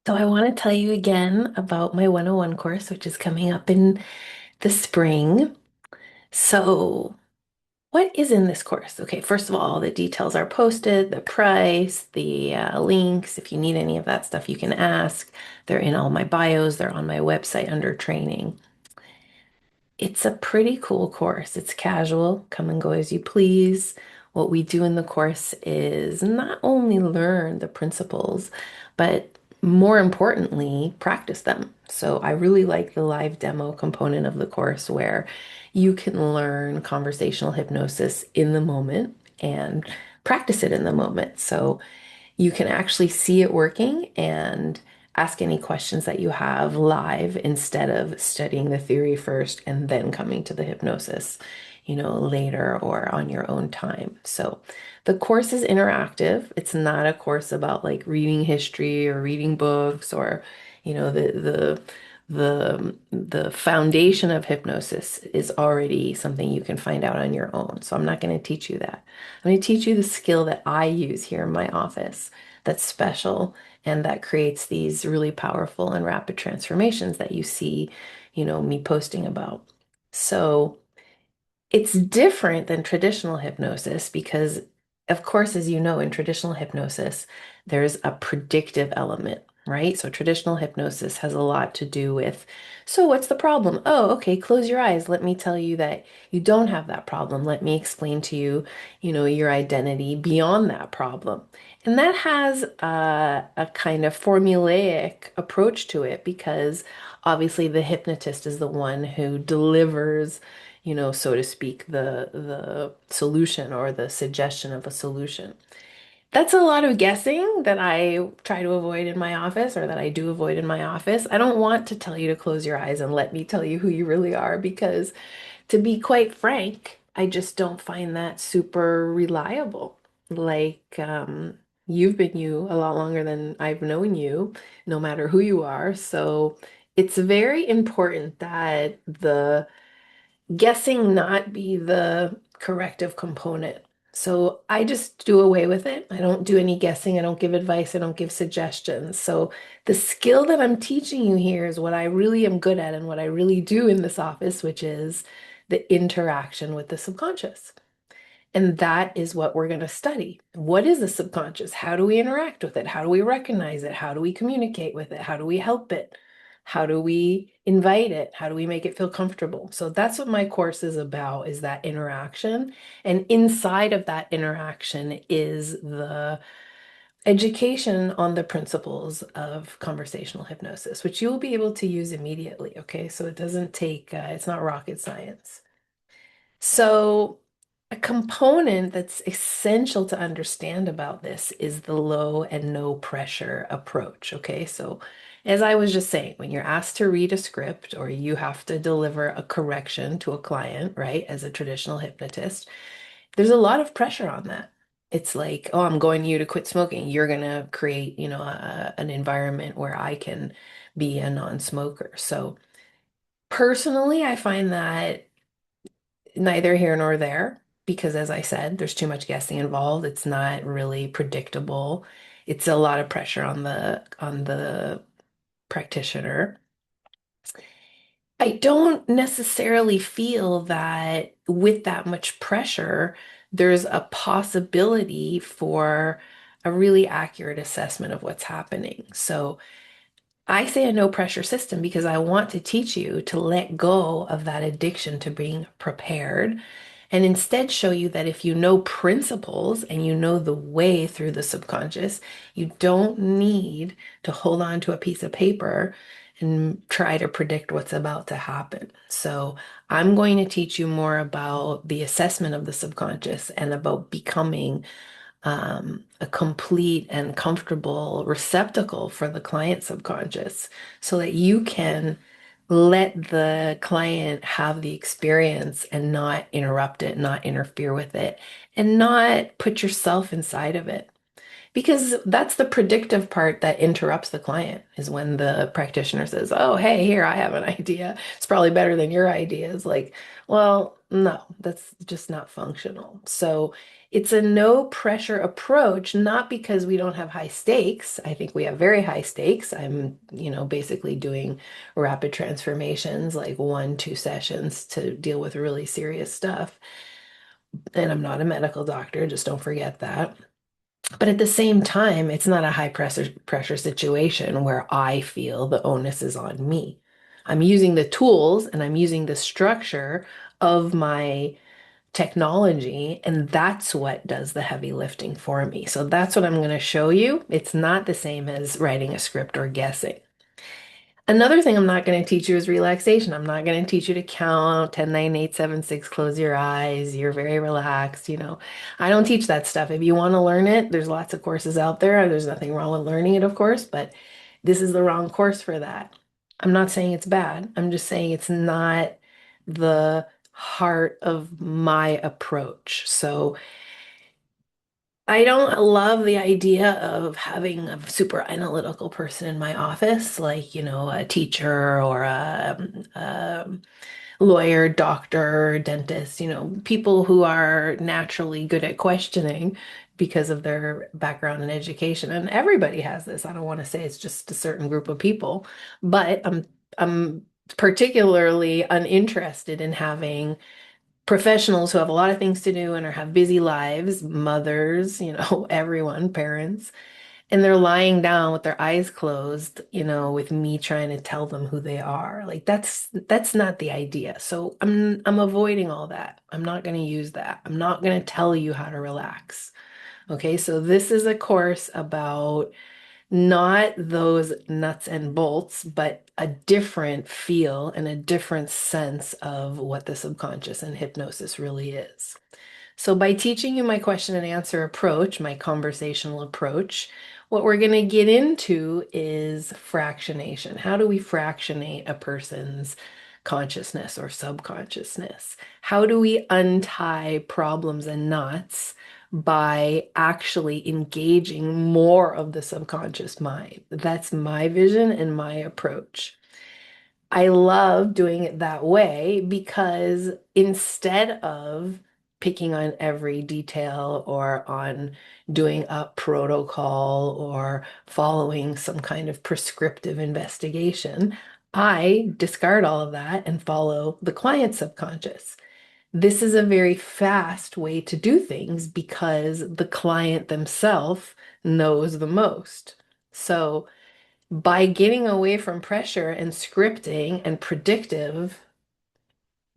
So I want to tell you again about my 101 course, which is coming up in the spring. So, what is in this course? Okay, first of all, the details are posted, the price, the links. If you need any of that stuff, you can ask. They're in all my bios, they're on my website under training. It's a pretty cool course. It's casual, come and go as you please. What we do in the course is not only learn the principles, but more importantly, practice them. So I really like the live demo component of the course where you can learn conversational hypnosis in the moment and practice it in the moment. So you can actually see it working and ask any questions that you have live instead of studying the theory first and then coming to the hypnosis, later or on your own time. So the course is interactive. It's not a course about like reading history or reading books or, the foundation of hypnosis is already something you can find out on your own. So I'm not going to teach you that. I'm going to teach you the skill that I use here in my office that's special and that creates these really powerful and rapid transformations that you see, me posting about. So it's different than traditional hypnosis because, of course, as you know, in traditional hypnosis, there's a predictive element, right? So traditional hypnosis has a lot to do with, so what's the problem? Oh, okay, close your eyes. Let me tell you that you don't have that problem. Let me explain to you, your identity beyond that problem. And that has a kind of formulaic approach to it because obviously the hypnotist is the one who delivers, so to speak, the solution or the suggestion of a solution. That's a lot of guessing that I try to avoid in my office or that I do avoid in my office. I don't want to tell you to close your eyes and let me tell you who you really are because, to be quite frank, I just don't find that super reliable. Like, you've been you a lot longer than I've known you, no matter who you are. So it's very important that the guessing not be the corrective component. So I just do away with it. I don't do any guessing. I don't give advice. I don't give suggestions. So the skill that I'm teaching you here is what I really am good at and what I really do in this office, which is the interaction with the subconscious. And that is what we're going to study. What is the subconscious? How do we interact with it? How do we recognize it? How do we communicate with it? How do we help it? How do we invite it? How do we make it feel comfortable? So that's what my course is about, is that interaction. And inside of that interaction is the education on the principles of conversational hypnosis, which you will be able to use immediately. Okay. So it doesn't take, it's not rocket science. So, a component that's essential to understand about this is the low and no pressure approach. Okay, so as I was just saying, when you're asked to read a script or you have to deliver a correction to a client, right, as a traditional hypnotist, there's a lot of pressure on that. It's like, oh, I'm going to you to quit smoking. You're going to create, an environment where I can be a non-smoker. So, personally, I find that neither here nor there because, as I said, there's too much guessing involved. It's not really predictable. It's a lot of pressure on the practitioner. I don't necessarily feel that with that much pressure, there's a possibility for a really accurate assessment of what's happening. So I say a no pressure system because I want to teach you to let go of that addiction to being prepared and instead show you that if you know principles and you know the way through the subconscious, you don't need to hold on to a piece of paper and try to predict what's about to happen. So I'm going to teach you more about the assessment of the subconscious and about becoming a complete and comfortable receptacle for the client subconscious so that you can let the client have the experience and not interrupt it, not interfere with it, and not put yourself inside of it. Because that's the predictive part that interrupts the client is when the practitioner says, "Oh, hey, here, I have an idea. It's probably better than your idea." It's like, well, no, that's just not functional. So it's a no pressure approach, not because we don't have high stakes. I think we have very high stakes. I'm basically doing rapid transformations, like 1, 2 sessions to deal with really serious stuff. And I'm not a medical doctor, just don't forget that. But at the same time, it's not a high pressure situation where I feel the onus is on me. I'm using the tools and I'm using the structure of my technology, and that's what does the heavy lifting for me. So that's what I'm going to show you. It's not the same as writing a script or guessing. Another thing I'm not going to teach you is relaxation. I'm not going to teach you to count 10, 9, 8, 7, 6, close your eyes. You're very relaxed. I don't teach that stuff. If you want to learn it, there's lots of courses out there. There's nothing wrong with learning it, of course, but this is the wrong course for that. I'm not saying it's bad. I'm just saying it's not the heart of my approach. So I don't love the idea of having a super analytical person in my office, like, a teacher or a lawyer, doctor, dentist, people who are naturally good at questioning because of their background and education. And everybody has this. I don't want to say it's just a certain group of people, but I'm particularly uninterested in having professionals who have a lot of things to do and have busy lives, mothers, everyone, parents, and they're lying down with their eyes closed, with me trying to tell them who they are. Like that's not the idea. So I'm avoiding all that. I'm not going to use that. I'm not going to tell you how to relax. Okay, so this is a course about not those nuts and bolts, but a different feel and a different sense of what the subconscious and hypnosis really is. So, by teaching you my question and answer approach, my conversational approach, what we're going to get into is fractionation. How do we fractionate a person's consciousness or subconsciousness? How do we untie problems and knots by actually engaging more of the subconscious mind? That's my vision and my approach. I love doing it that way because instead of picking on every detail or on doing a protocol or following some kind of prescriptive investigation, I discard all of that and follow the client's subconscious. This is a very fast way to do things because the client themselves knows the most. So, by getting away from pressure and scripting and predictive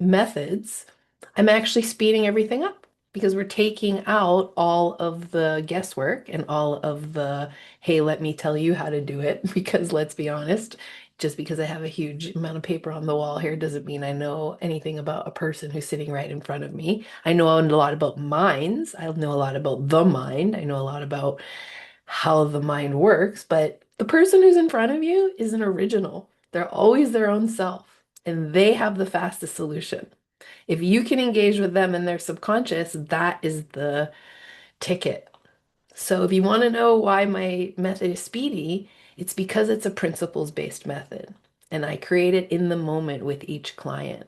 methods, I'm actually speeding everything up because we're taking out all of the guesswork and all of the, hey, let me tell you how to do it. Because let's be honest, just because I have a huge amount of paper on the wall here doesn't mean I know anything about a person who's sitting right in front of me. I know a lot about minds. I know a lot about the mind. I know a lot about how the mind works, but the person who's in front of you is an original. They're always their own self, and they have the fastest solution. If you can engage with them in their subconscious, that is the ticket. So if you want to know why my method is speedy, it's because it's a principles-based method, and I create it in the moment with each client.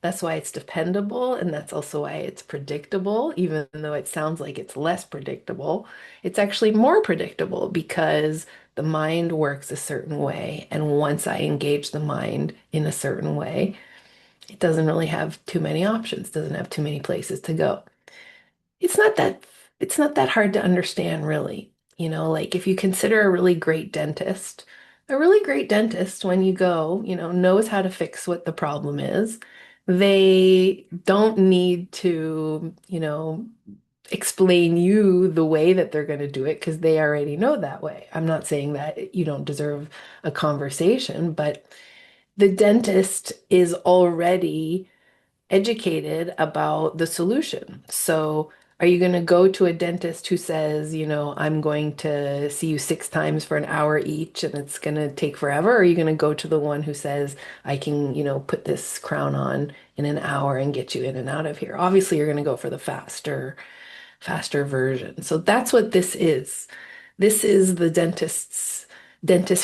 That's why it's dependable, and that's also why it's predictable, even though it sounds like it's less predictable. It's actually more predictable because the mind works a certain way. And once I engage the mind in a certain way, it doesn't really have too many options, doesn't have too many places to go. It's not that it's not that hard to understand, really. Like if you consider a really great dentist, when you go, knows how to fix what the problem is. They don't need to, explain you the way that they're going to do it because they already know that way. I'm not saying that you don't deserve a conversation, but the dentist is already educated about the solution. So, are you going to go to a dentist who says, I'm going to see you 6 times for an hour each and it's going to take forever? Or are you going to go to the one who says, I can, put this crown on in an hour and get you in and out of here? Obviously, you're going to go for the faster version. So that's what this is. This is the dentist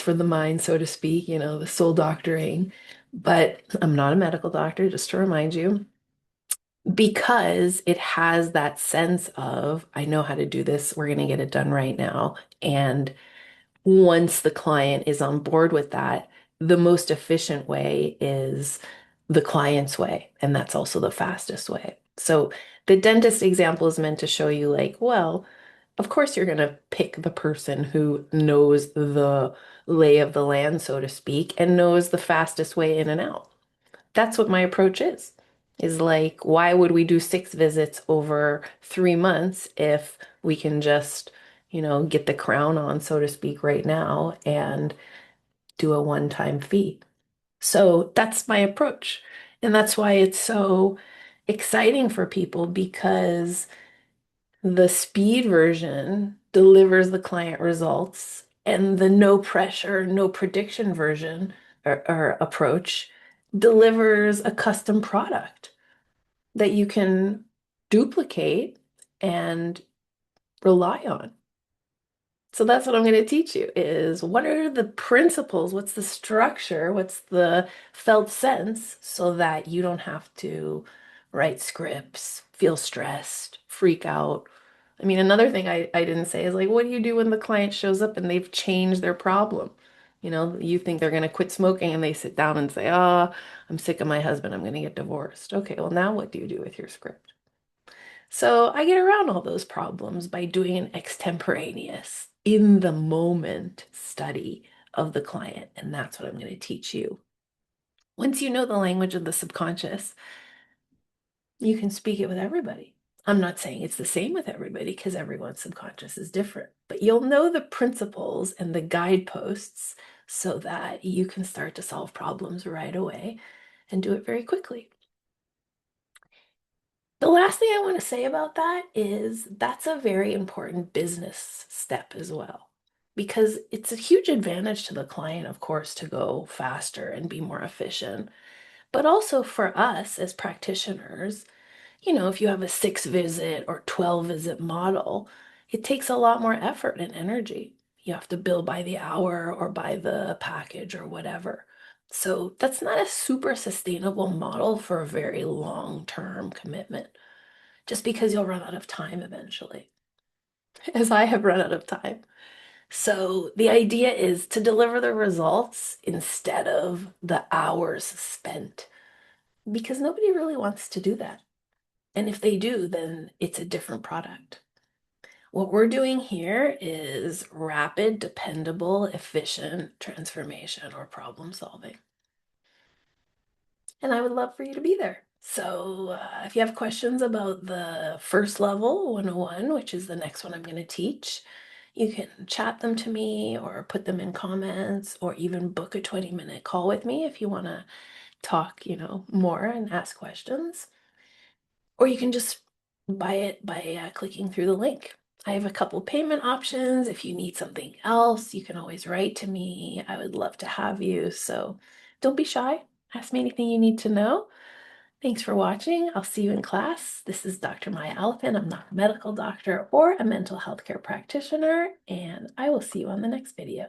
for the mind, so to speak, the soul doctoring. But I'm not a medical doctor, just to remind you, because it has that sense of, I know how to do this, we're going to get it done right now. And once the client is on board with that, the most efficient way is the client's way. And that's also the fastest way. So the dentist example is meant to show you, like, well, of course you're going to pick the person who knows the lay of the land, so to speak, and knows the fastest way in and out. That's what my approach is like, why would we do 6 visits over 3 months if we can just, get the crown on, so to speak, right now and do a one-time fee? So that's my approach. And that's why it's so exciting for people, because the speed version delivers the client results, and the no pressure, no prediction version or approach delivers a custom product that you can duplicate and rely on. So that's what I'm going to teach you is, what are the principles, what's the structure, what's the felt sense, so that you don't have to write scripts, feel stressed, freak out. I mean, another thing I didn't say is, like, what do you do when the client shows up and they've changed their problem? You think they're going to quit smoking and they sit down and say, oh, I'm sick of my husband, I'm going to get divorced. Okay, well, now what do you do with your script? So I get around all those problems by doing an extemporaneous, in the moment study of the client. And that's what I'm going to teach you. Once you know the language of the subconscious, you can speak it with everybody. I'm not saying it's the same with everybody, because everyone's subconscious is different, but you'll know the principles and the guideposts so that you can start to solve problems right away and do it very quickly. The last thing I want to say about that is, that's a very important business step as well, because it's a huge advantage to the client, of course, to go faster and be more efficient. But also for us as practitioners, if you have a 6 visit or 12 visit model, it takes a lot more effort and energy. You have to bill by the hour or by the package or whatever. So that's not a super sustainable model for a very long-term commitment, just because you'll run out of time eventually, as I have run out of time. So the idea is to deliver the results instead of the hours spent, because nobody really wants to do that. And if they do, then it's a different product. What we're doing here is rapid, dependable, efficient transformation or problem solving. And I would love for you to be there. So if you have questions about the first level 101, which is the next one I'm going to teach, you can chat them to me or put them in comments, or even book a 20-minute call with me if you want to talk, more and ask questions. Or you can just buy it by clicking through the link. I have a couple payment options. If you need something else, you can always write to me. I would love to have you. So don't be shy. Ask me anything you need to know. Thanks for watching. I'll see you in class. This is Dr. Maya Alpin. I'm not a medical doctor or a mental health care practitioner, and I will see you on the next video.